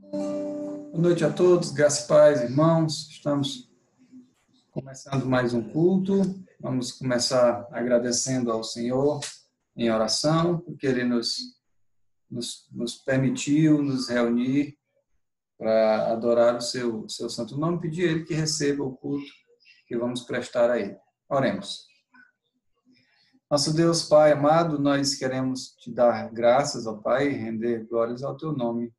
Boa noite a todos, graças e paz, irmãos. Estamos começando mais um culto. Vamos começar agradecendo ao Senhor em oração, porque Ele nos permitiu nos reunir para adorar o seu santo nome, pedir a Ele que receba o culto que vamos prestar a Ele. Oremos. Nosso Deus, Pai amado, nós queremos te dar graças ao Pai e render glórias ao teu nome,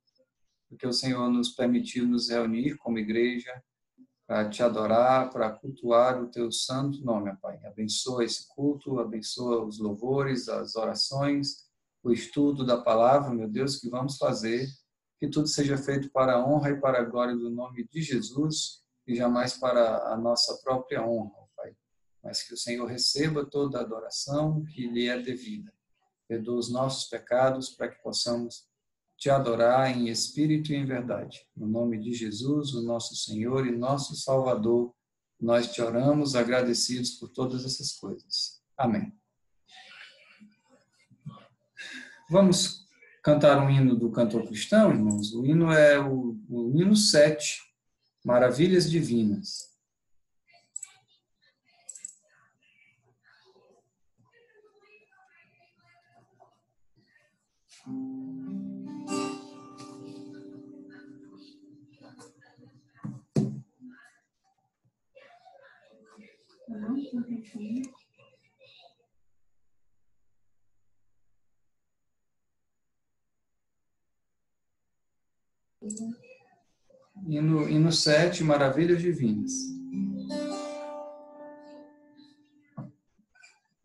porque o Senhor nos permitiu nos reunir como igreja para te adorar, para cultuar o teu santo nome, Pai. Abençoa esse culto, abençoa os louvores, as orações, o estudo da palavra, meu Deus, que vamos fazer, que tudo seja feito para a honra e para a glória do nome de Jesus e jamais para a nossa própria honra, Pai. Mas que o Senhor receba toda a adoração que lhe é devida. Perdoa os nossos pecados para que possamos te adorar em espírito e em verdade. No nome de Jesus, o nosso Senhor e nosso Salvador, nós te oramos agradecidos por todas essas coisas. Amém. Vamos cantar um hino do cantor cristão, irmãos? O hino é o hino 7, Maravilhas Divinas. Hino 7, Maravilhas Divinas.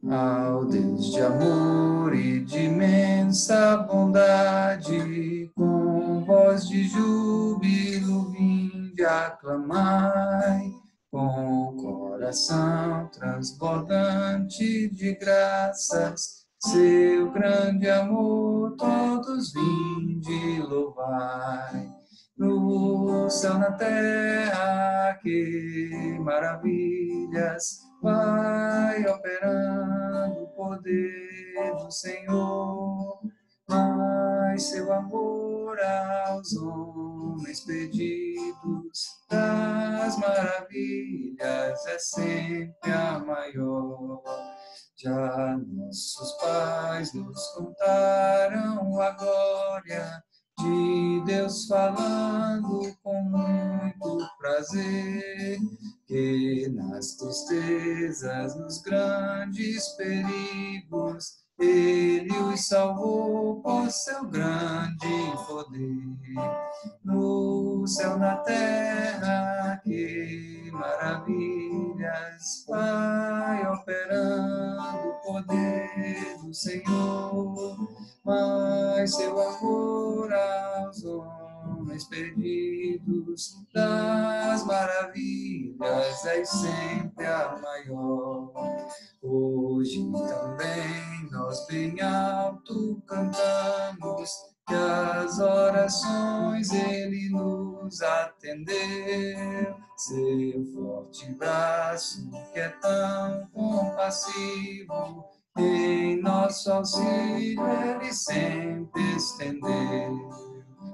Ao Deus de amor e de imensa bondade, com voz de júbilo vinde aclamai, com coração transbordante de graças, seu grande amor todos vinde louvai. No céu, na terra, que maravilhas vai operando o poder do Senhor, mas seu amor aos homens perdidos das maravilhas é sempre a maior. Já nossos pais nos contaram a glória de Deus falando com muito prazer, que nas tristezas, nos grandes perigos, Ele os salvou por seu grande poder. No céu, na terra, que maravilhas vai operando o poder do Senhor, mas seu amor aos homens perdidos das maravilhas é sempre a maior. Hoje também nós bem alto cantamos, que as orações Ele nos atendeu. Seu forte braço que é tão compassivo, em nosso auxílio Ele sempre estendeu.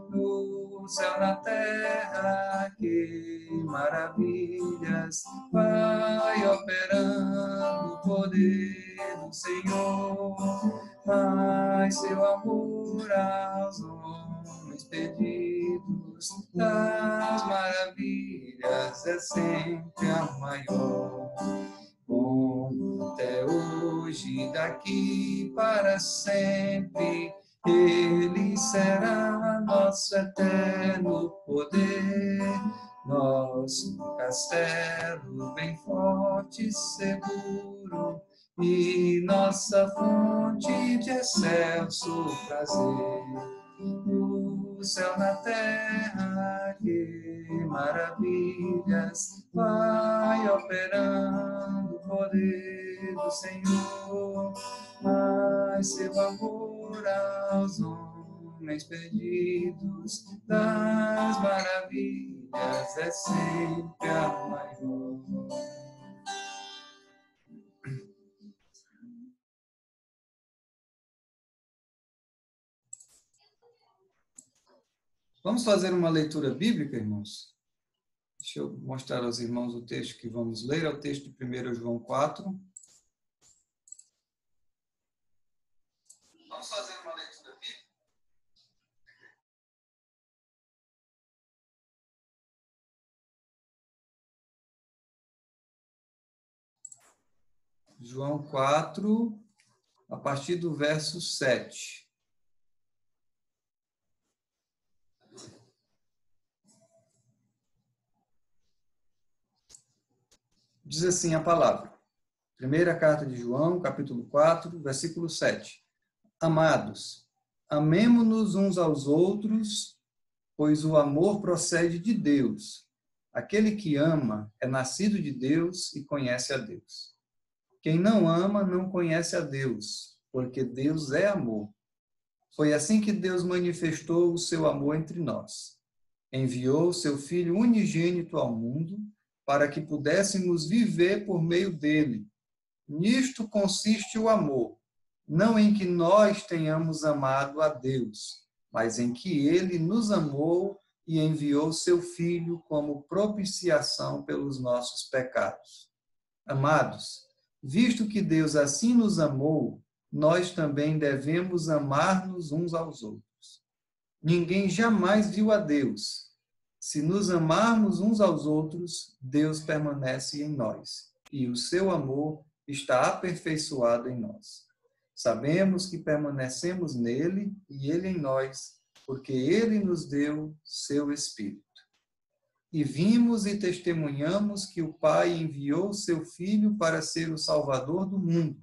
No céu, na terra, que maravilhas vai operando o poder do Senhor, mas seu amor aos homens perdidos das maravilhas é sempre a maior. Como até hoje, daqui para sempre, Ele será nosso eterno poder, nosso castelo bem forte e seguro, e nossa fonte de excelso prazer. No céu, na terra, que maravilhas vai operando o poder do Senhor, mas seu amor aos homens perdidos das maravilhas é sempre a maior. Vamos fazer uma leitura bíblica, irmãos? Deixa eu mostrar aos irmãos o texto que vamos ler, é o texto de 1 João 4. Vamos fazer uma leitura bíblica? João 4, a partir do verso 7. Diz assim a palavra. Primeira carta de João, capítulo 4, versículo 7. Amados, amemo-nos uns aos outros, pois o amor procede de Deus. Aquele que ama é nascido de Deus e conhece a Deus. Quem não ama não conhece a Deus, porque Deus é amor. Foi assim que Deus manifestou o seu amor entre nós. Enviou seu Filho unigênito ao mundo para que pudéssemos viver por meio dele. Nisto consiste o amor, não em que nós tenhamos amado a Deus, mas em que ele nos amou e enviou seu Filho como propiciação pelos nossos pecados. Amados, visto que Deus assim nos amou, nós também devemos amar-nos uns aos outros. Ninguém jamais viu a Deus. Se nos amarmos uns aos outros, Deus permanece em nós, e o seu amor está aperfeiçoado em nós. Sabemos que permanecemos nele e ele em nós, porque ele nos deu seu Espírito. E vimos e testemunhamos que o Pai enviou seu Filho para ser o Salvador do mundo.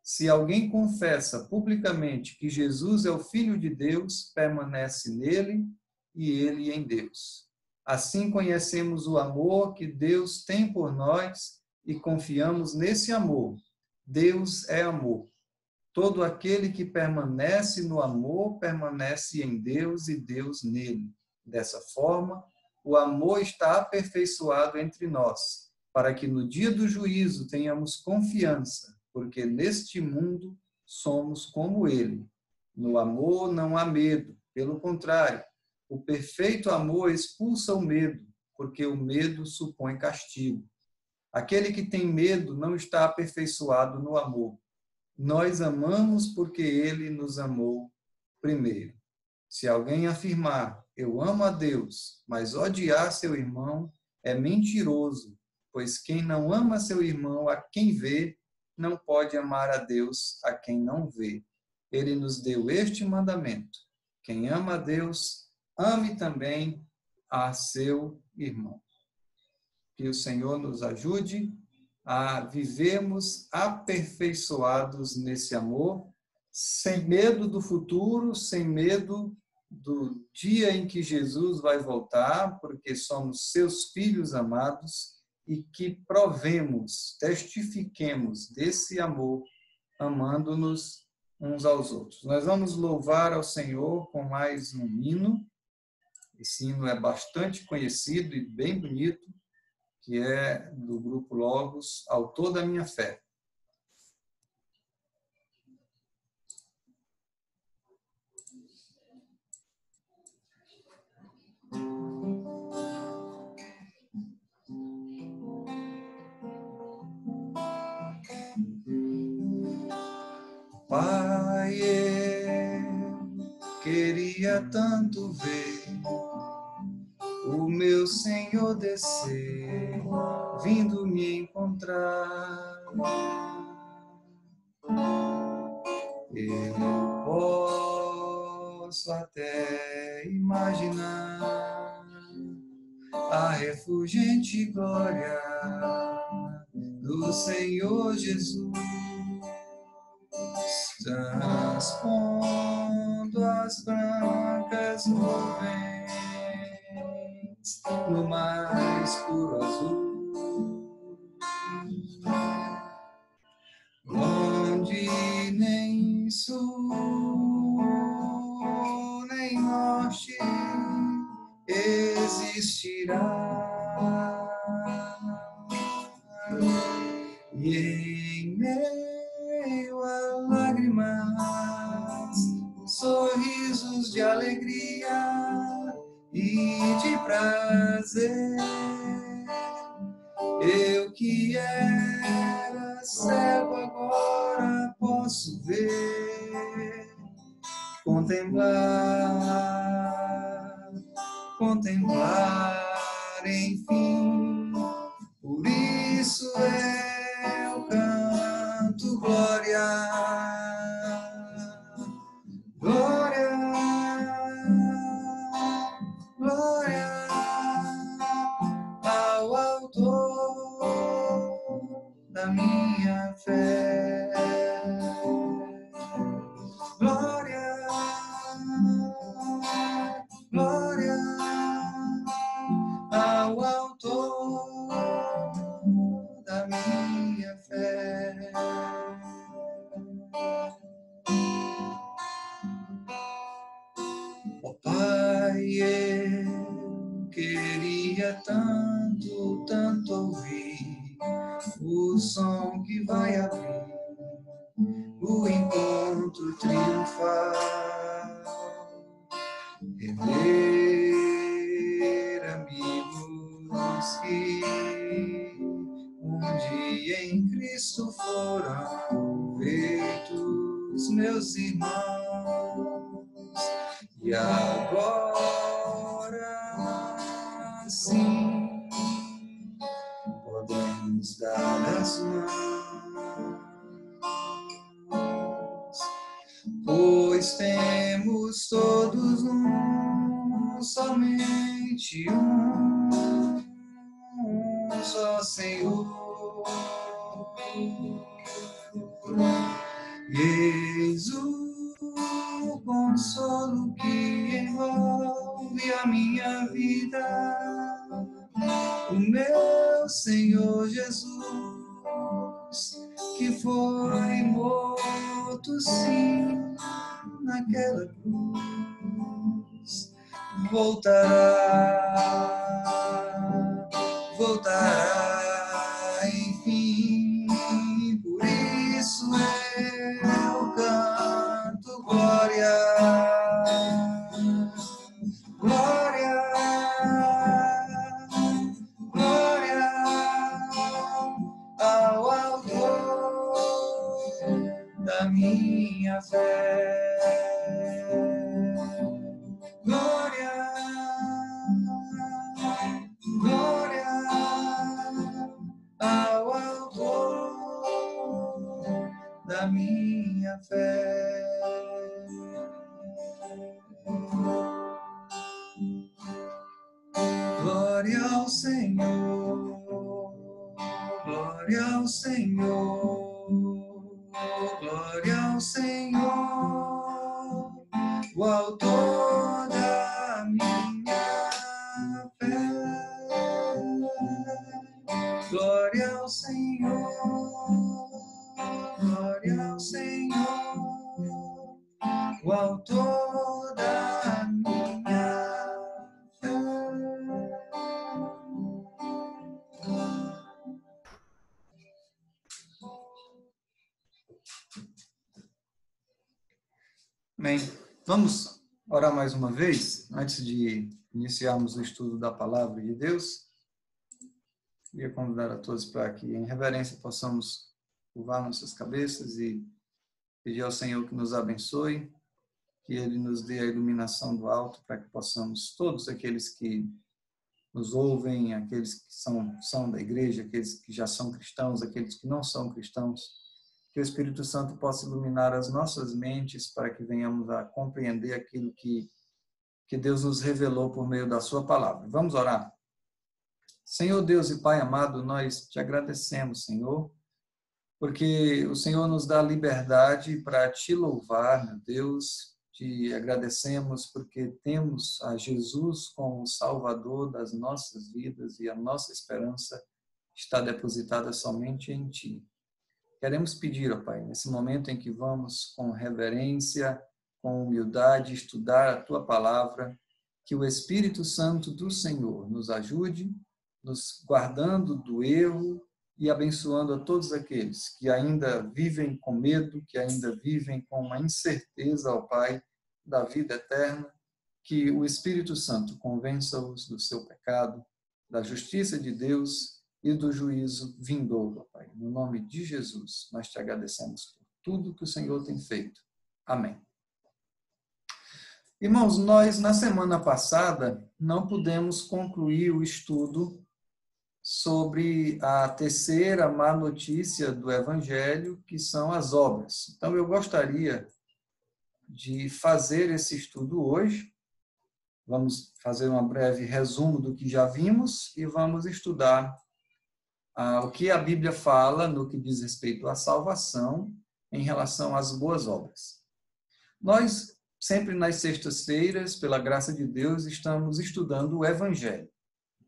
Se alguém confessa publicamente que Jesus é o Filho de Deus, permanece nele e ele em Deus. Assim conhecemos o amor que Deus tem por nós e confiamos nesse amor. Deus é amor. Todo aquele que permanece no amor, permanece em Deus e Deus nele. Dessa forma, o amor está aperfeiçoado entre nós, para que no dia do juízo tenhamos confiança, porque neste mundo somos como ele. No amor não há medo, pelo contrário, o perfeito amor expulsa o medo, porque o medo supõe castigo. Aquele que tem medo não está aperfeiçoado no amor. Nós amamos porque ele nos amou primeiro. Se alguém afirmar, eu amo a Deus, mas odiar seu irmão, é mentiroso, pois quem não ama seu irmão a quem vê, não pode amar a Deus a quem não vê. Ele nos deu este mandamento: quem ama a Deus, ame também a seu irmão. Que o Senhor nos ajude a vivermos aperfeiçoados nesse amor, sem medo do futuro, sem medo do dia em que Jesus vai voltar, porque somos seus filhos amados, e que provemos, testifiquemos desse amor, amando-nos uns aos outros. Nós vamos louvar ao Senhor com mais um hino. Esse hino é bastante conhecido e bem bonito, que é do grupo Logos, Autor da Minha Fé. Pai, eu queria tanto ver o meu Senhor descer, vindo me encontrar. Eu posso até imaginar a refulgente glória do Senhor Jesus, transpondo as brancas nuvens no mais puro azul, onde nem sul nem norte existirá. E em meio a lágrimas, sorrisos de alegria, e de prazer. Eu que era cego agora posso ver, contemplar, enfim. Por isso eu canto glória, glória, glória ao autor da minha fé. Glória, glória ao autor da minha fé. Ó Pai, eu queria tanto, tanto ouvir o som que vai abrir o encontro triunfal, rever amigos que um dia em Cristo foram feitos meus irmãos, e agora sim podemos dar as mãos, pois temos todos somente um só Senhor. Eis o consolo que envolve a minha vida, o meu Senhor Jesus, que foi morto sim naquela cruz, voltará, enfim. Por isso eu canto glória, glória, glória ao autor da minha fé. Glória, glória ao autor da minha fé. Glória ao Senhor, glória ao Senhor, glória ao Senhor, o autor da minha fé. Glória ao Senhor, glória ao Senhor, o autor da minha fé. Bem, vamos orar mais uma vez, antes de iniciarmos o estudo da Palavra de Deus. Queria convidar a todos para que, em reverência, possamos curvar nossas cabeças e pedir ao Senhor que nos abençoe, que Ele nos dê a iluminação do alto, para que possamos, todos aqueles que nos ouvem, aqueles que são da igreja, aqueles que já são cristãos, aqueles que não são cristãos, que o Espírito Santo possa iluminar as nossas mentes para que venhamos a compreender aquilo que Deus nos revelou por meio da sua palavra. Vamos orar? Senhor Deus e Pai amado, nós te agradecemos, Senhor, porque o Senhor nos dá liberdade para te louvar, meu Deus. Te agradecemos porque temos a Jesus como o Salvador das nossas vidas e a nossa esperança está depositada somente em Ti. Queremos pedir, ó Pai, nesse momento em que vamos com reverência, com humildade, estudar a Tua Palavra, que o Espírito Santo do Senhor nos ajude, nos guardando do erro e abençoando a todos aqueles que ainda vivem com medo, que ainda vivem com uma incerteza, ó Pai, da vida eterna. que o Espírito Santo convença-os do seu pecado, da justiça de Deus e do juízo vindouro, Pai. No nome de Jesus, nós te agradecemos por tudo que o Senhor tem feito. Amém. Irmãos, nós, na semana passada, não pudemos concluir o estudo sobre a terceira má notícia do Evangelho, que são as obras. Então, eu gostaria de fazer esse estudo hoje. Vamos fazer um breve resumo do que já vimos e vamos estudar o que a Bíblia fala no que diz respeito à salvação em relação às boas obras. Nós, sempre nas sextas-feiras, pela graça de Deus, estamos estudando o Evangelho.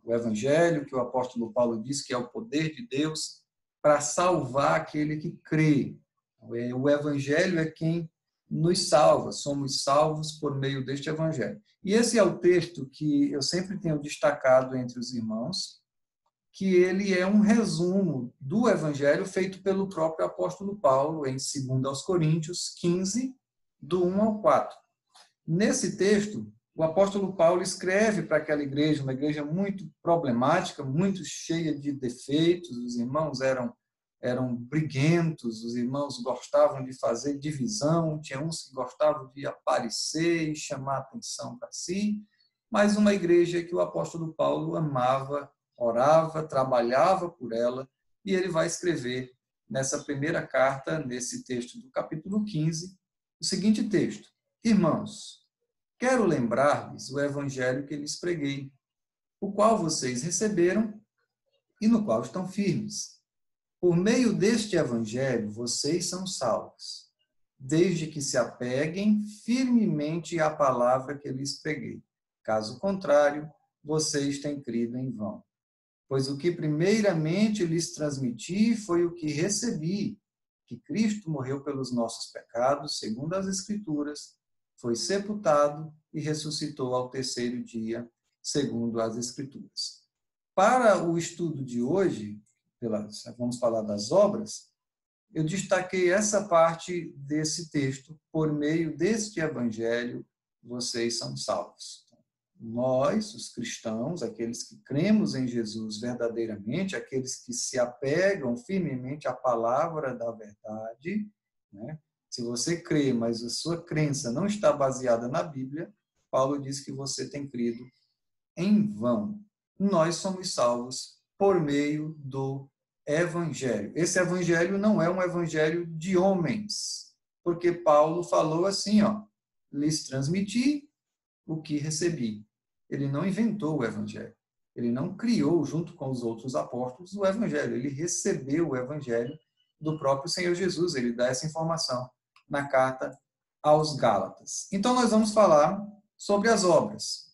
O Evangelho, que o apóstolo Paulo diz que é o poder de Deus para salvar aquele que crê. O Evangelho é quem nos salva, somos salvos por meio deste Evangelho. E esse é o texto que eu sempre tenho destacado entre os irmãos, que ele é um resumo do Evangelho feito pelo próprio apóstolo Paulo em 2 Coríntios 15, do 1 ao 4. Nesse texto, o apóstolo Paulo escreve para aquela igreja, uma igreja muito problemática, muito cheia de defeitos, os irmãos eram briguentos, os irmãos gostavam de fazer divisão, tinha uns que gostavam de aparecer e chamar atenção para si, mas uma igreja que o apóstolo Paulo amava, orava, trabalhava por ela, e ele vai escrever nessa primeira carta, nesse texto do capítulo 15, o seguinte texto: Irmãos, quero lembrar-lhes o evangelho que lhes preguei, o qual vocês receberam e no qual estão firmes. Por meio deste evangelho, vocês são salvos, desde que se apeguem firmemente à palavra que lhes preguei. Caso contrário, vocês têm crido em vão. Pois o que primeiramente lhes transmiti foi o que recebi, que Cristo morreu pelos nossos pecados, segundo as Escrituras, foi sepultado e ressuscitou ao terceiro dia, segundo as Escrituras. Para o estudo de hoje, vamos falar das obras, eu destaquei essa parte desse texto, por meio deste evangelho, vocês são salvos. Nós, os cristãos, aqueles que cremos em Jesus verdadeiramente, aqueles que se apegam firmemente à palavra da verdade, né? Se você crê, mas a sua crença não está baseada na Bíblia, Paulo diz que você tem crido em vão. Nós somos salvos por meio do Evangelho. Esse Evangelho não é um Evangelho de homens, porque Paulo falou assim, lhes transmiti o que recebi. Ele não inventou o Evangelho. Ele não criou, junto com os outros apóstolos, o Evangelho. Ele recebeu o Evangelho do próprio Senhor Jesus. Ele dá essa informação na carta aos Gálatas. Então, nós vamos falar sobre as obras.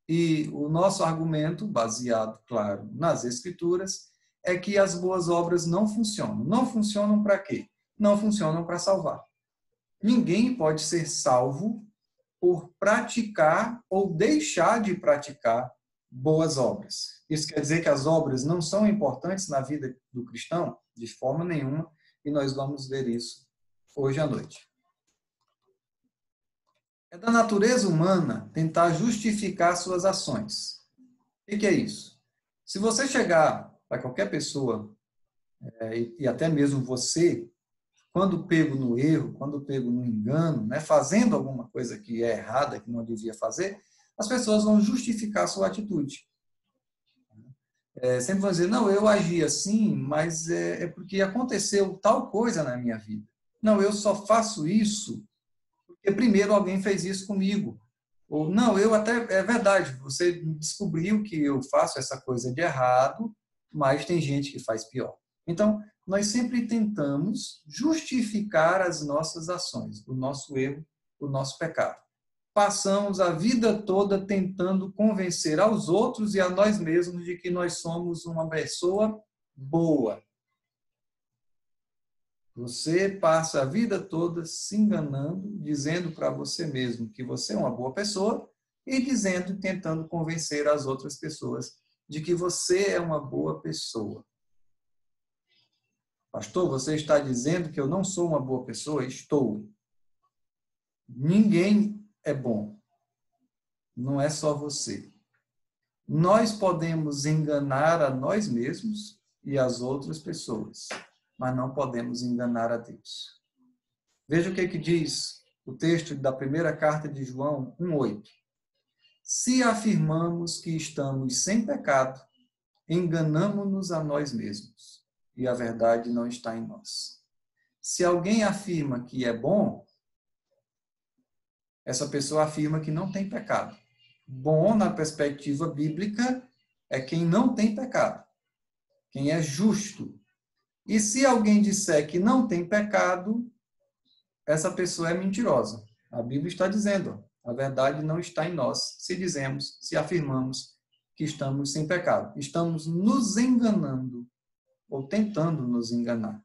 E o nosso argumento, baseado, claro, nas Escrituras, é que as boas obras não funcionam. Não funcionam para quê? Não funcionam para salvar. Ninguém pode ser salvo por praticar ou deixar de praticar boas obras. Isso quer dizer que as obras não são importantes na vida do cristão? De forma nenhuma, e nós vamos ver isso hoje à noite. É da natureza humana tentar justificar suas ações. O que é isso? Se você chegar para qualquer pessoa, e até mesmo você, quando pego no erro, quando pego no engano, né, fazendo alguma coisa que é errada, que não devia fazer, as pessoas vão justificar a sua atitude. Sempre vão dizer, não, eu agi assim, mas é porque aconteceu tal coisa na minha vida. Não, eu só faço isso porque primeiro alguém fez isso comigo. Ou, não, é verdade, você descobriu que eu faço essa coisa de errado, mas tem gente que faz pior. Então, nós sempre tentamos justificar as nossas ações, o nosso erro, o nosso pecado. Passamos a vida toda tentando convencer aos outros e a nós mesmos de que nós somos uma pessoa boa. Você passa a vida toda se enganando, dizendo para você mesmo que você é uma boa pessoa e tentando convencer as outras pessoas de que você é uma boa pessoa. Pastor, você está dizendo que eu não sou uma boa pessoa? Estou. Ninguém é bom. não é só você. Nós podemos enganar a nós mesmos e as outras pessoas, mas não podemos enganar a Deus. Veja o que diz o texto da primeira carta de João 1,8. Se afirmamos que estamos sem pecado, enganamo-nos a nós mesmos, e a verdade não está em nós. Se alguém afirma que é bom, essa pessoa afirma que não tem pecado. Bom, na perspectiva bíblica, é quem não tem pecado, quem é justo. E se alguém disser que não tem pecado, essa pessoa é mentirosa. A Bíblia está dizendo, a verdade não está em nós, se dizemos, se afirmamos que estamos sem pecado. Estamos nos enganando, ou tentando nos enganar.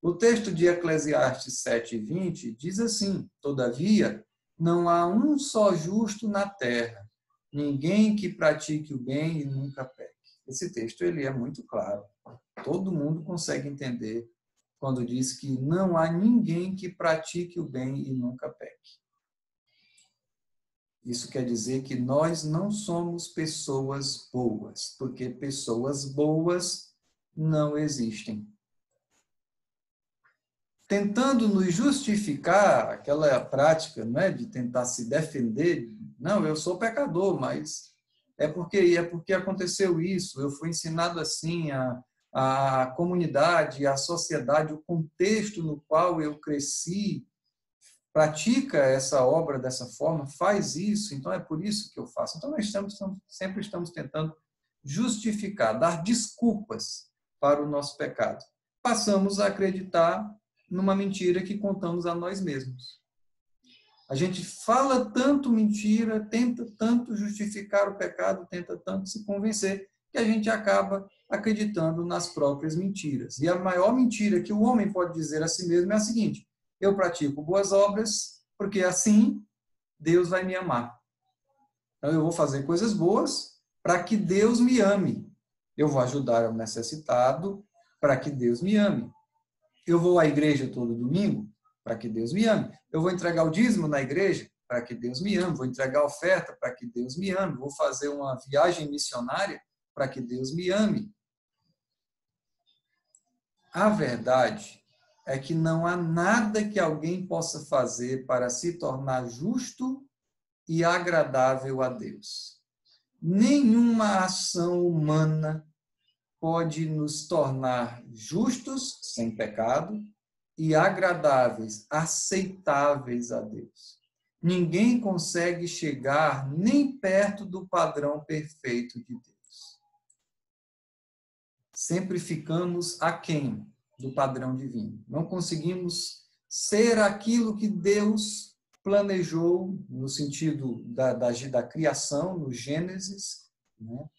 O texto de Eclesiastes 7:20 diz assim: todavia, não há um só justo na terra, ninguém que pratique o bem e nunca peque. Esse texto ele é muito claro. Todo mundo consegue entender quando diz que não há ninguém que pratique o bem e nunca peque. Isso quer dizer que nós não somos pessoas boas, porque pessoas boas não existem. Tentando nos justificar, aquela prática, né, de tentar se defender, não, eu sou pecador, mas é porque aconteceu isso, eu fui ensinado assim, a comunidade, a sociedade, o contexto no qual eu cresci, pratica essa obra dessa forma, faz isso, então é por isso que eu faço. Então nós sempre estamos tentando justificar, dar desculpas para o nosso pecado. Passamos a acreditar numa mentira que contamos a nós mesmos. A gente fala tanto mentira, tenta tanto justificar o pecado, tenta tanto se convencer, que a gente acaba acreditando nas próprias mentiras. E a maior mentira que o homem pode dizer a si mesmo é a seguinte: eu pratico boas obras, porque assim Deus vai me amar. Então eu vou fazer coisas boas para que Deus me ame. Eu vou ajudar o necessitado para que Deus me ame. Eu vou à igreja todo domingo para que Deus me ame. Eu vou entregar o dízimo na igreja para que Deus me ame. Vou entregar a oferta para que Deus me ame. Vou fazer uma viagem missionária para que Deus me ame. A verdade é que não há nada que alguém possa fazer para se tornar justo e agradável a Deus. Nenhuma ação humana pode nos tornar justos, sem pecado, e agradáveis, aceitáveis a Deus. Ninguém consegue chegar nem perto do padrão perfeito de Deus. Sempre ficamos aquém do padrão divino. Não conseguimos ser aquilo que Deus planejou no sentido da criação, no Gênesis, né?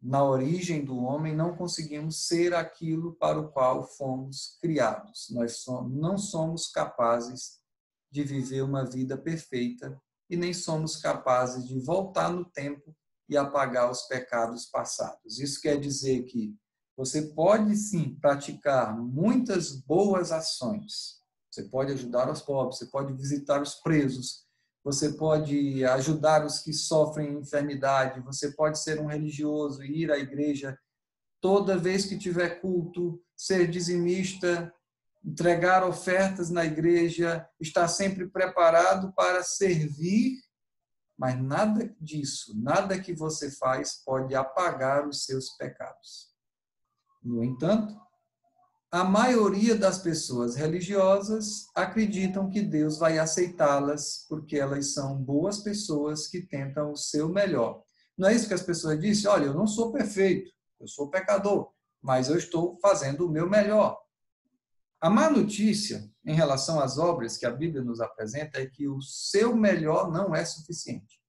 Na origem do homem, não conseguimos ser aquilo para o qual fomos criados. Nós não somos capazes de viver uma vida perfeita e nem somos capazes de voltar no tempo e apagar os pecados passados. Isso quer dizer que você pode, sim, praticar muitas boas ações. Você pode ajudar os pobres, você pode visitar os presos, você pode ajudar os que sofrem enfermidade, você pode ser um religioso e ir à igreja toda vez que tiver culto, ser dizimista, entregar ofertas na igreja, estar sempre preparado para servir, mas nada disso, nada que você faz pode apagar os seus pecados. No entanto, a maioria das pessoas religiosas acreditam que Deus vai aceitá-las porque elas são boas pessoas que tentam o seu melhor. Não é isso que as pessoas dizem? Olha, eu não sou perfeito, eu sou pecador, mas eu estou fazendo o meu melhor. A má notícia em relação às obras que a Bíblia nos apresenta é que o seu melhor não é suficiente.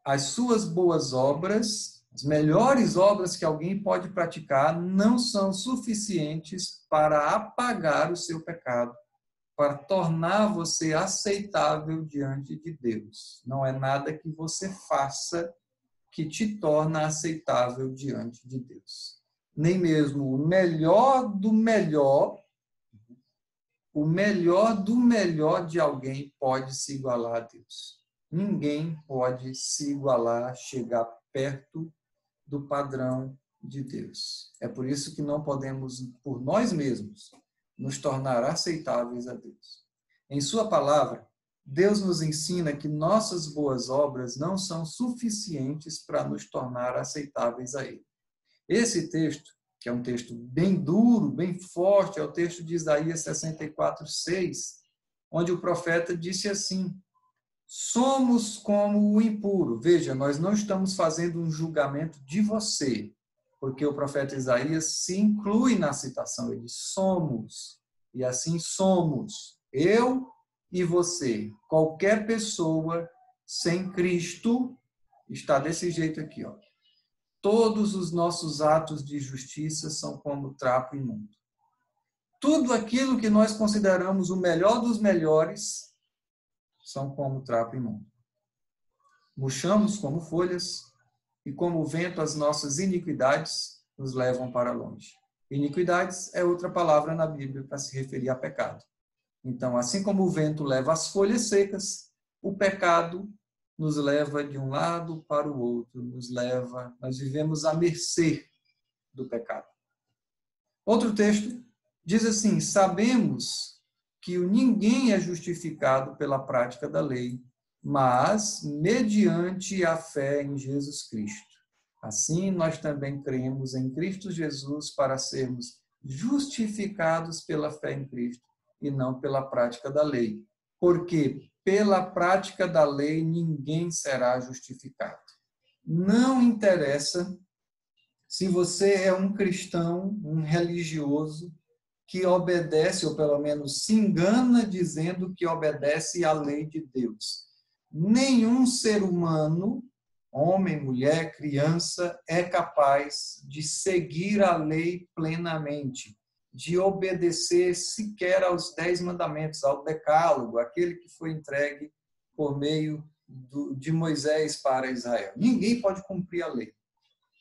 As suas boas obras, as melhores obras que alguém pode praticar, não são suficientes para apagar o seu pecado, para tornar você aceitável diante de Deus. Não é nada que você faça que te torna aceitável diante de Deus. Nem mesmo o melhor do melhor de alguém pode se igualar a Deus. Ninguém pode se igualar, chegar perto do padrão de Deus. É por isso que não podemos, por nós mesmos, nos tornar aceitáveis a Deus. Em sua palavra, Deus nos ensina que nossas boas obras não são suficientes para nos tornar aceitáveis a Ele. Esse texto, que é um texto bem duro, bem forte, é o texto de Isaías 64:6, onde o profeta disse assim: somos como o impuro. Veja, nós não estamos fazendo um julgamento de você, porque o profeta Isaías se inclui na citação. Ele diz: somos, e assim somos. Eu e você. Qualquer pessoa sem Cristo está desse jeito aqui, ó. Todos os nossos atos de justiça são como trapo imundo. Tudo aquilo que nós consideramos o melhor dos melhores são como trapo imundo. Murchamos como folhas, e como o vento as nossas iniquidades nos levam para longe. Iniquidades é outra palavra na Bíblia para se referir a pecado. Então, assim como o vento leva as folhas secas, o pecado nos leva de um lado para o outro, nós vivemos à mercê do pecado. Outro texto diz assim: sabemos que ninguém é justificado pela prática da lei, mas mediante a fé em Jesus Cristo. Assim, nós também cremos em Cristo Jesus para sermos justificados pela fé em Cristo e não pela prática da lei. Porque pela prática da lei ninguém será justificado. Não interessa se você é um cristão, um religioso, que obedece, ou pelo menos se engana dizendo que obedece à lei de Deus. Nenhum ser humano, homem, mulher, criança, é capaz de seguir a lei plenamente, de obedecer sequer aos 10 mandamentos, ao decálogo, aquele que foi entregue por meio de Moisés para Israel. Ninguém pode cumprir a lei.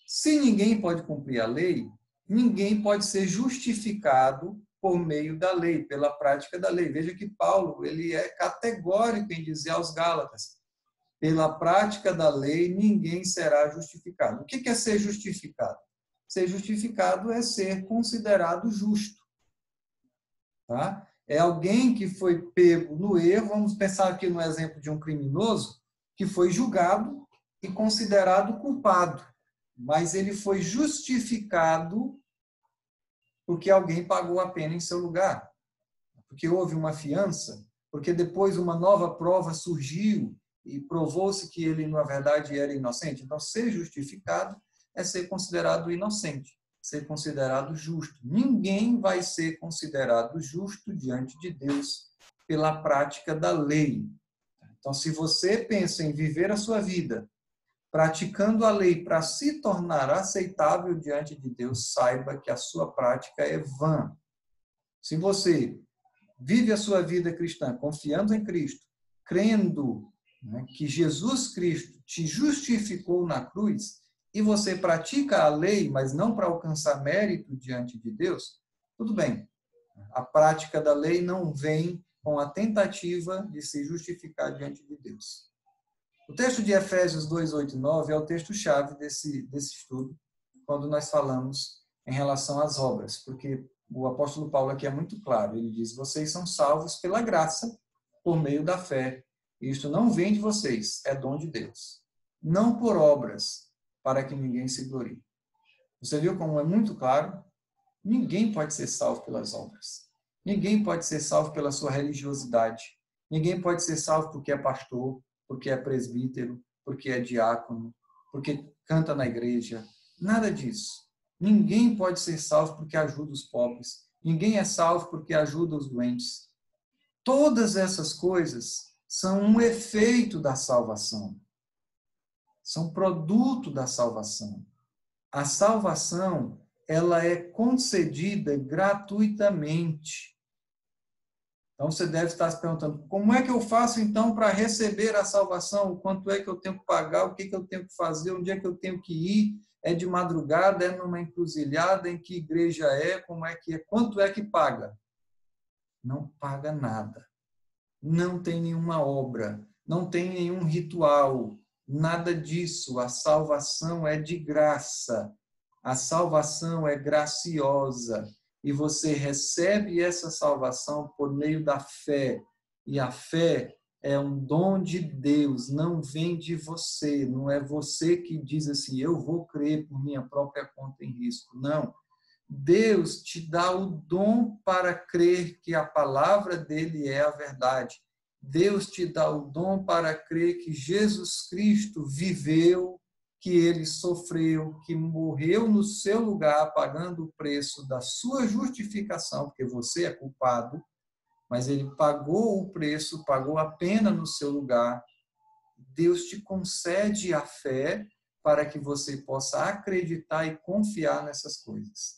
Se ninguém pode cumprir a lei, ninguém pode ser justificado por meio da lei, pela prática da lei. Veja que Paulo, ele é categórico em dizer aos Gálatas: pela prática da lei ninguém será justificado. O que é ser justificado? Ser justificado é ser considerado justo. Tá? É alguém que foi pego no erro, vamos pensar aqui no exemplo de um criminoso, que foi julgado e considerado culpado, mas ele foi justificado porque alguém pagou a pena em seu lugar, porque houve uma fiança, porque depois uma nova prova surgiu e provou-se que ele, na verdade, era inocente. Então, ser justificado é ser considerado inocente, ser considerado justo. Ninguém vai ser considerado justo diante de Deus pela prática da lei. Então, se você pensa em viver a sua vida praticando a lei para se tornar aceitável diante de Deus, saiba que a sua prática é vã. Se você vive a sua vida cristã confiando em Cristo, crendo, né, que Jesus Cristo te justificou na cruz, e você pratica a lei, mas não para alcançar mérito diante de Deus, tudo bem. A prática da lei não vem com a tentativa de se justificar diante de Deus. O texto de Efésios 2, 8 e 9 é o texto-chave desse estudo, quando nós falamos em relação às obras, porque o apóstolo Paulo aqui é muito claro, ele diz: vocês são salvos pela graça, por meio da fé. Isto não vem de vocês, é dom de Deus. Não por obras, para que ninguém se glorie. Você viu como é muito claro? Ninguém pode ser salvo pelas obras. Ninguém pode ser salvo pela sua religiosidade. Ninguém pode ser salvo porque é pastor, porque é presbítero, porque é diácono, porque canta na igreja. Nada disso. Ninguém pode ser salvo porque ajuda os pobres. Ninguém é salvo porque ajuda os doentes. Todas essas coisas são um efeito da salvação. São produto da salvação. A salvação, ela é concedida gratuitamente. Então, você deve estar se perguntando: como é que eu faço, então, para receber a salvação? Quanto é que eu tenho que pagar? O que eu tenho que fazer? Onde é que eu tenho que ir? É de madrugada? É numa encruzilhada? Em que igreja é? Como é que é? Quanto é que paga? Não paga nada. Não tem nenhuma obra. não tem nenhum ritual, nada disso. A salvação é de graça, a salvação é graciosa e você recebe essa salvação por meio da fé. E a fé é um dom de Deus, não vem de você, não é você que diz assim, eu vou crer por minha própria conta em risco. Não. Deus te dá o dom para crer que a palavra dele é a verdade. Deus te dá o dom para crer que Jesus Cristo viveu, que ele sofreu, que morreu no seu lugar, pagando o preço da sua justificação, porque você é culpado, mas ele pagou o preço, pagou a pena no seu lugar. Deus te concede a fé para que você possa acreditar e confiar nessas coisas.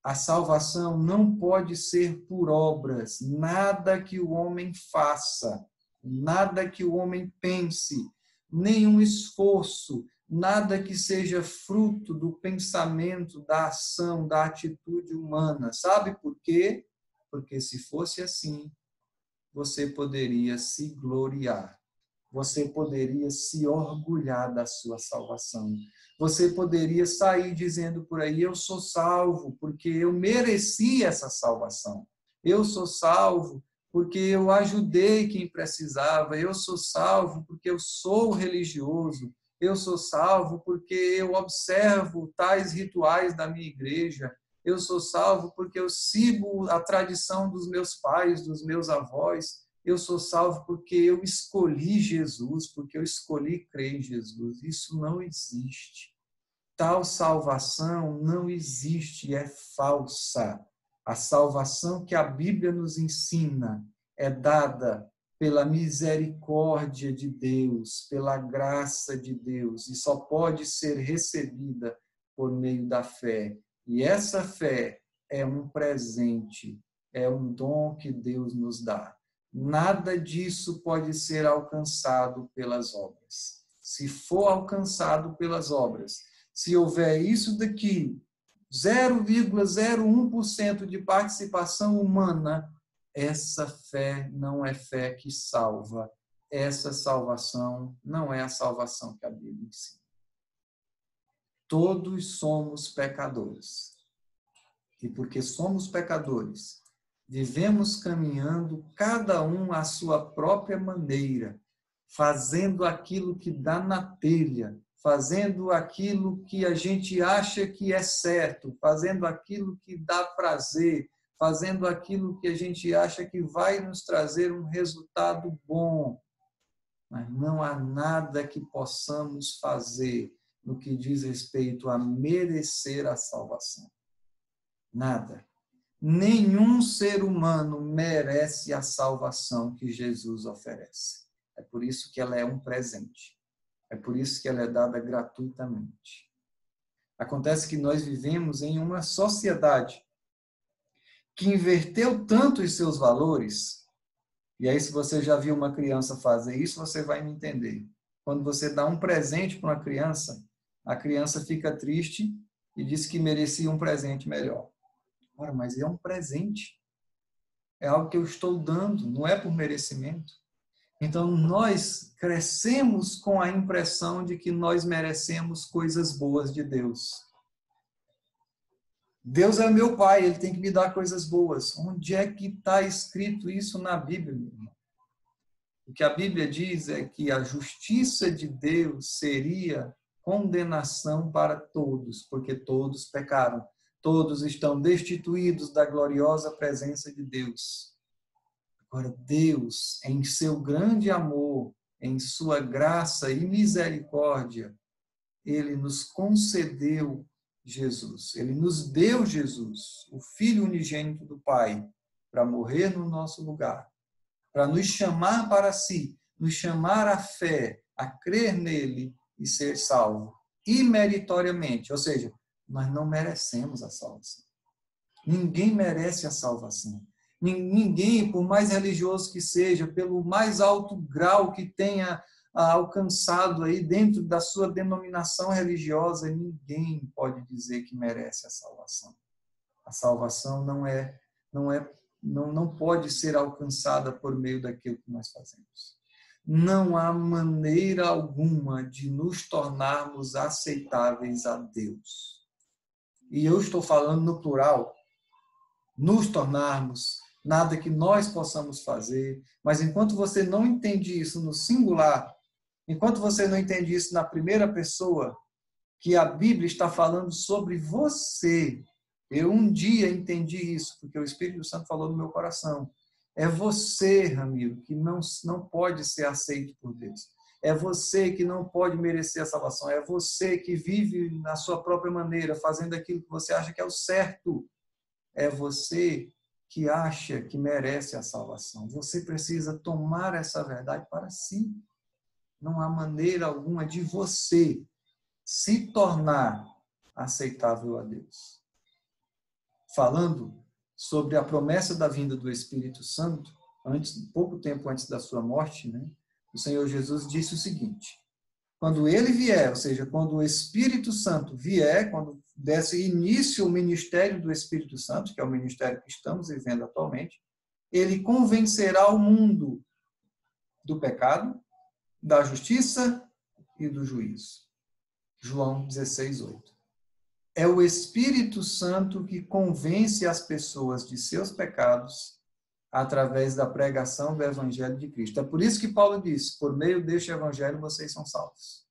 A salvação não pode ser por obras, nada que o homem faça, nada que o homem pense, nenhum esforço, nada que seja fruto do pensamento, da ação, da atitude humana. Sabe por quê? Porque se fosse assim, você poderia se gloriar. Você poderia se orgulhar da sua salvação. Você poderia sair dizendo por aí, eu sou salvo porque eu mereci essa salvação. Eu sou salvo porque eu ajudei quem precisava. Eu sou salvo porque eu sou religioso. Eu sou salvo porque eu observo tais rituais da minha igreja. Eu sou salvo porque eu sigo a tradição dos meus pais, dos meus avós. Eu sou salvo porque eu escolhi Jesus, porque eu escolhi crer em Jesus. Isso não existe. Tal salvação não existe, é falsa. A salvação que a Bíblia nos ensina é dada pela misericórdia de Deus, pela graça de Deus, e só pode ser recebida por meio da fé. E essa fé é um presente, é um dom que Deus nos dá. Nada disso pode ser alcançado pelas obras. Se for alcançado pelas obras, se houver isso daqui, 0,01% de participação humana, essa fé não é fé que salva. Essa salvação não é a salvação que a Bíblia ensina. Todos somos pecadores. E porque somos pecadores, vivemos caminhando, cada um à sua própria maneira, fazendo aquilo que dá na telha, fazendo aquilo que a gente acha que é certo, fazendo aquilo que dá prazer, fazendo aquilo que a gente acha que vai nos trazer um resultado bom. Mas não há nada que possamos fazer no que diz respeito a merecer a salvação. Nada. Nenhum ser humano merece a salvação que Jesus oferece. É por isso que ela é um presente. É por isso que ela é dada gratuitamente. Acontece que nós vivemos em uma sociedade que inverteu tanto os seus valores, e aí se você já viu uma criança fazer isso, você vai me entender. Quando você dá um presente para uma criança, a criança fica triste e diz que merecia um presente melhor. Ora, mas é um presente. É algo que eu estou dando, não é por merecimento. Então, nós crescemos com a impressão de que nós merecemos coisas boas de Deus. Deus é meu pai, ele tem que me dar coisas boas. Onde é que está escrito isso na Bíblia, meu irmão? O que a Bíblia diz é que a justiça de Deus seria condenação para todos, porque todos pecaram. Todos estão destituídos da gloriosa presença de Deus. Agora, Deus, em seu grande amor, em sua graça e misericórdia, ele nos concedeu Jesus. Ele nos deu Jesus, o Filho unigênito do Pai, para morrer no nosso lugar, para nos chamar para si, nos chamar à fé, a crer nele e ser salvo, imeritoriamente. Ou seja, nós não merecemos a salvação. Ninguém merece a salvação. Ninguém, por mais religioso que seja, pelo mais alto grau que tenha alcançado aí dentro da sua denominação religiosa, ninguém pode dizer que merece a salvação. A salvação não pode ser alcançada por meio daquilo que nós fazemos. não há maneira alguma de nos tornarmos aceitáveis a Deus. E eu estou falando no plural, nos tornarmos, nada que nós possamos fazer, mas enquanto você não entende isso no singular, enquanto você não entende isso na primeira pessoa, que a Bíblia está falando sobre você, eu um dia entendi isso, porque o Espírito Santo falou no meu coração. É você, Ramiro, que não pode ser aceito por Deus. É você que não pode merecer a salvação. É você que vive na sua própria maneira, fazendo aquilo que você acha que é o certo. É você que acha que merece a salvação. Você precisa tomar essa verdade para si. Não há maneira alguma de você se tornar aceitável a Deus. Falando sobre a promessa da vinda do Espírito Santo, pouco tempo antes da sua morte, né, o Senhor Jesus disse o seguinte: quando ele vier, ou seja, quando o Espírito Santo vier, quando desse início ao ministério do Espírito Santo, que é o ministério que estamos vivendo atualmente, ele convencerá o mundo do pecado, da justiça e do juízo. João 16:8. É o Espírito Santo que convence as pessoas de seus pecados através da pregação do Evangelho de Cristo. É por isso que Paulo diz: por meio deste Evangelho vocês são salvos.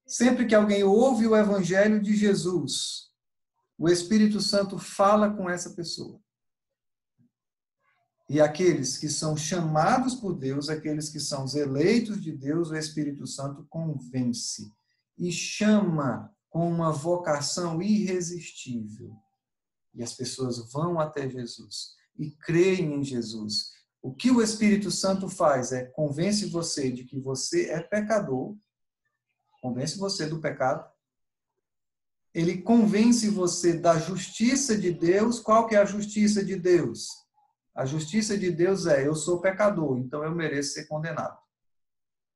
Sempre que alguém ouve o Evangelho de Jesus, o Espírito Santo fala com essa pessoa. E aqueles que são chamados por Deus, aqueles que são os eleitos de Deus, o Espírito Santo convence e chama com uma vocação irresistível. E as pessoas vão até Jesus e creem em Jesus. O que o Espírito Santo faz é convence você de que você é pecador, convence você do pecado, ele convence você da justiça de Deus. Qual que é a justiça de Deus? A justiça de Deus é: eu sou pecador, então eu mereço ser condenado.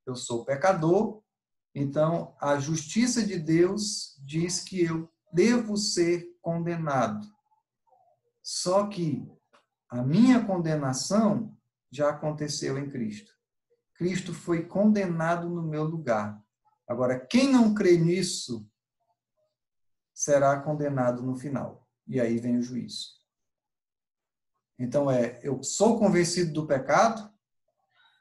Eu sou pecador, então a justiça de Deus diz que eu devo ser condenado. Só que a minha condenação já aconteceu em Cristo. Cristo foi condenado no meu lugar. Agora, quem não crê nisso será condenado no final. E aí vem o juízo. Então eu sou convencido do pecado,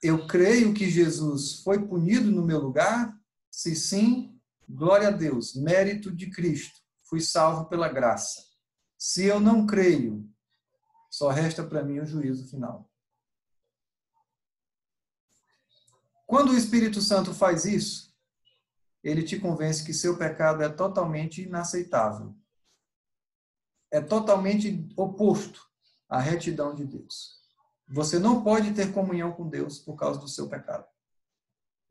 eu creio que Jesus foi punido no meu lugar. Se sim, glória a Deus, mérito de Cristo, fui salvo pela graça. Se eu não creio, só resta para mim o juízo final. Quando o Espírito Santo faz isso, ele te convence que seu pecado é totalmente inaceitável. É totalmente oposto à retidão de Deus. Você não pode ter comunhão com Deus por causa do seu pecado.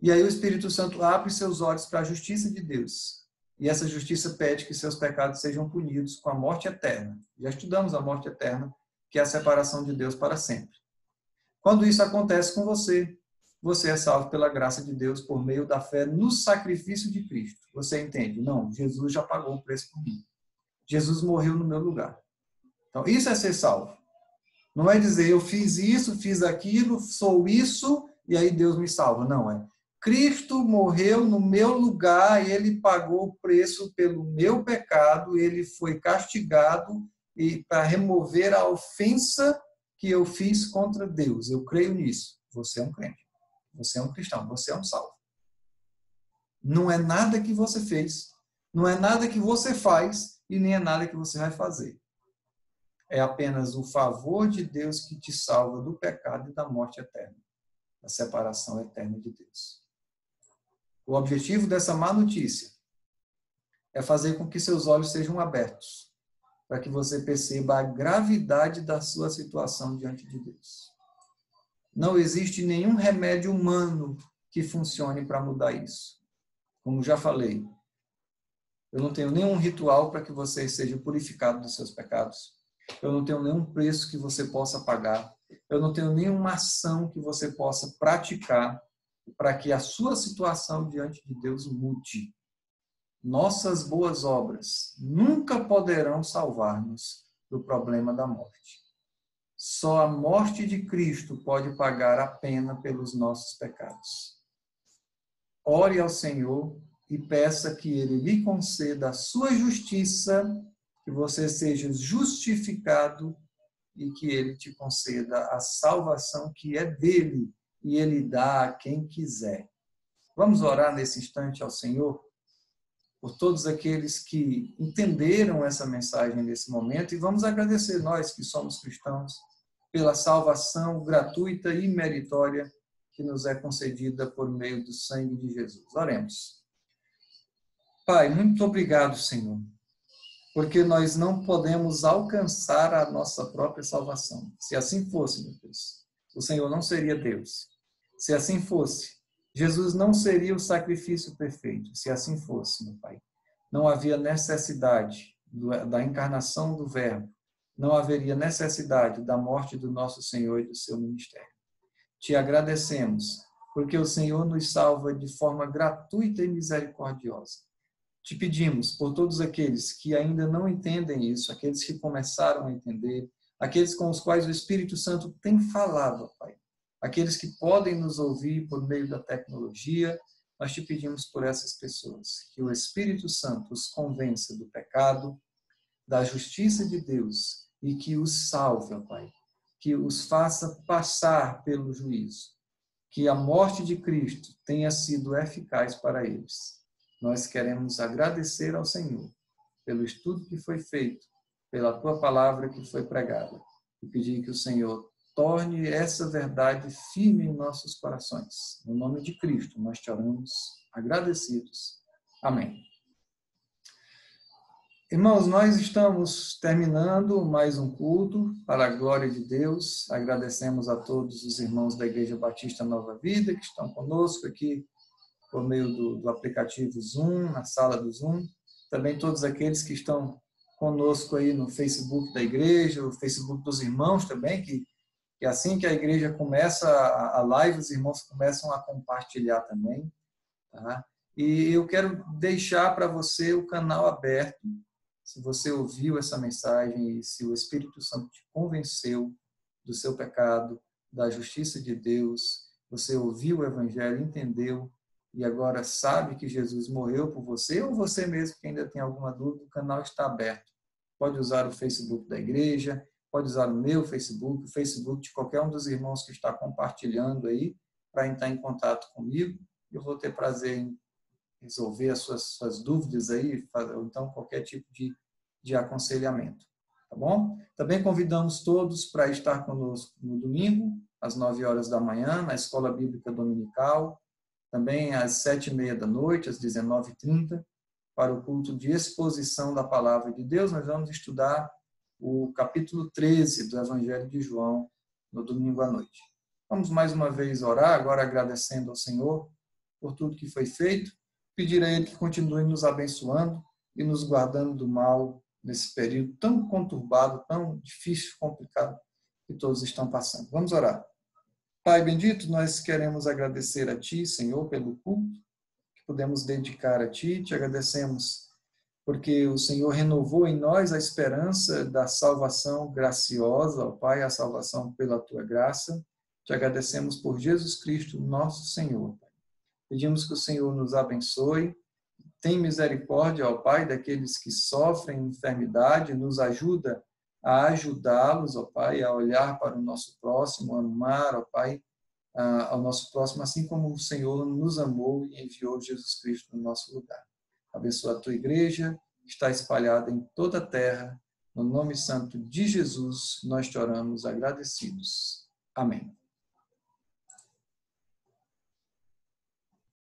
E aí o Espírito Santo abre seus olhos para a justiça de Deus. E essa justiça pede que seus pecados sejam punidos com a morte eterna. Já estudamos a morte eterna, que é a separação de Deus para sempre. Quando isso acontece com você, você é salvo pela graça de Deus por meio da fé no sacrifício de Cristo. Você entende? Não, Jesus já pagou o preço por mim. Jesus morreu no meu lugar. Então, isso é ser salvo. Não é dizer, eu fiz isso, fiz aquilo, sou isso, e aí Deus me salva. Não, é Cristo morreu no meu lugar, ele pagou o preço pelo meu pecado, ele foi castigado e para remover a ofensa que eu fiz contra Deus. Eu creio nisso. Você é um crente. Você é um cristão. Você é um salvo. Não é nada que você fez, não é nada que você faz e nem é nada que você vai fazer. É apenas o favor de Deus que te salva do pecado e da morte eterna, da separação eterna de Deus. O objetivo dessa má notícia é fazer com que seus olhos sejam abertos, para que você perceba a gravidade da sua situação diante de Deus. Não existe nenhum remédio humano que funcione para mudar isso. Como já falei, eu não tenho nenhum ritual para que você seja purificado dos seus pecados. Eu não tenho nenhum preço que você possa pagar. Eu não tenho nenhuma ação que você possa praticar para que a sua situação diante de Deus mude. Nossas boas obras nunca poderão salvar-nos do problema da morte. Só a morte de Cristo pode pagar a pena pelos nossos pecados. Ore ao Senhor e peça que Ele lhe conceda a sua justiça, que você seja justificado e que Ele te conceda a salvação que é dele e Ele dá a quem quiser. Vamos orar nesse instante ao Senhor por todos aqueles que entenderam essa mensagem nesse momento e vamos agradecer nós que somos cristãos pela salvação gratuita e meritória que nos é concedida por meio do sangue de Jesus. Oremos. Pai, muito obrigado, Senhor, porque nós não podemos alcançar a nossa própria salvação. Se assim fosse, meu Deus, o Senhor não seria Deus. Se assim fosse, Jesus não seria o sacrifício perfeito. Se assim fosse, meu Pai, não havia necessidade da encarnação do Verbo, não haveria necessidade da morte do nosso Senhor e do seu ministério. Te agradecemos, porque o Senhor nos salva de forma gratuita e misericordiosa. Te pedimos por todos aqueles que ainda não entendem isso, aqueles que começaram a entender, aqueles com os quais o Espírito Santo tem falado, Pai, aqueles que podem nos ouvir por meio da tecnologia, nós te pedimos por essas pessoas, que o Espírito Santo os convença do pecado, da justiça de Deus e que os salve, ó Pai, que os faça passar pelo juízo, que a morte de Cristo tenha sido eficaz para eles. Nós queremos agradecer ao Senhor pelo estudo que foi feito, pela tua palavra que foi pregada e pedir que o Senhor torne essa verdade firme em nossos corações. No nome de Cristo, nós te oramos agradecidos. Amém. Irmãos, nós estamos terminando mais um culto para a glória de Deus. Agradecemos a todos os irmãos da Igreja Batista Nova Vida que estão conosco aqui por meio do aplicativo Zoom, na sala do Zoom. Também todos aqueles que estão conosco aí no Facebook da igreja, o Facebook dos irmãos também, que assim que a igreja começa a live, os irmãos começam a compartilhar também. Tá? E eu quero deixar para você o canal aberto. Se você ouviu essa mensagem e se o Espírito Santo te convenceu do seu pecado, da justiça de Deus, você ouviu o Evangelho, entendeu e agora sabe que Jesus morreu por você, ou você mesmo que ainda tem alguma dúvida, o canal está aberto. Pode usar o Facebook da igreja, pode usar o meu Facebook, o Facebook de qualquer um dos irmãos que está compartilhando aí, para entrar em contato comigo. Eu vou ter prazer em resolver as suas dúvidas aí, ou então qualquer tipo de aconselhamento, tá bom? Também convidamos todos para estar conosco no domingo, às 9 horas da manhã, na Escola Bíblica Dominical, também às 7h30, às 19h30, para o culto de exposição da Palavra de Deus. Nós vamos estudar o capítulo 13 do Evangelho de João, no domingo à noite. Vamos mais uma vez orar, agora agradecendo ao Senhor por tudo que foi feito, pedir a Ele que continue nos abençoando e nos guardando do mal nesse período tão conturbado, tão difícil, complicado que todos estão passando. Vamos orar. Pai bendito, nós queremos agradecer a Ti, Senhor, pelo culto que podemos dedicar a Ti. Te agradecemos porque o Senhor renovou em nós a esperança da salvação graciosa, ó Pai, a salvação pela Tua graça. Te agradecemos por Jesus Cristo, nosso Senhor. Pedimos que o Senhor nos abençoe. Tem misericórdia, ó Pai, daqueles que sofrem enfermidade, nos ajuda a ajudá-los, ó Pai, a olhar para o nosso próximo, a amar, ó Pai, ao nosso próximo, assim como o Senhor nos amou e enviou Jesus Cristo no nosso lugar. Abençoa a tua igreja, que está espalhada em toda a terra. No nome santo de Jesus, nós te oramos agradecidos. Amém.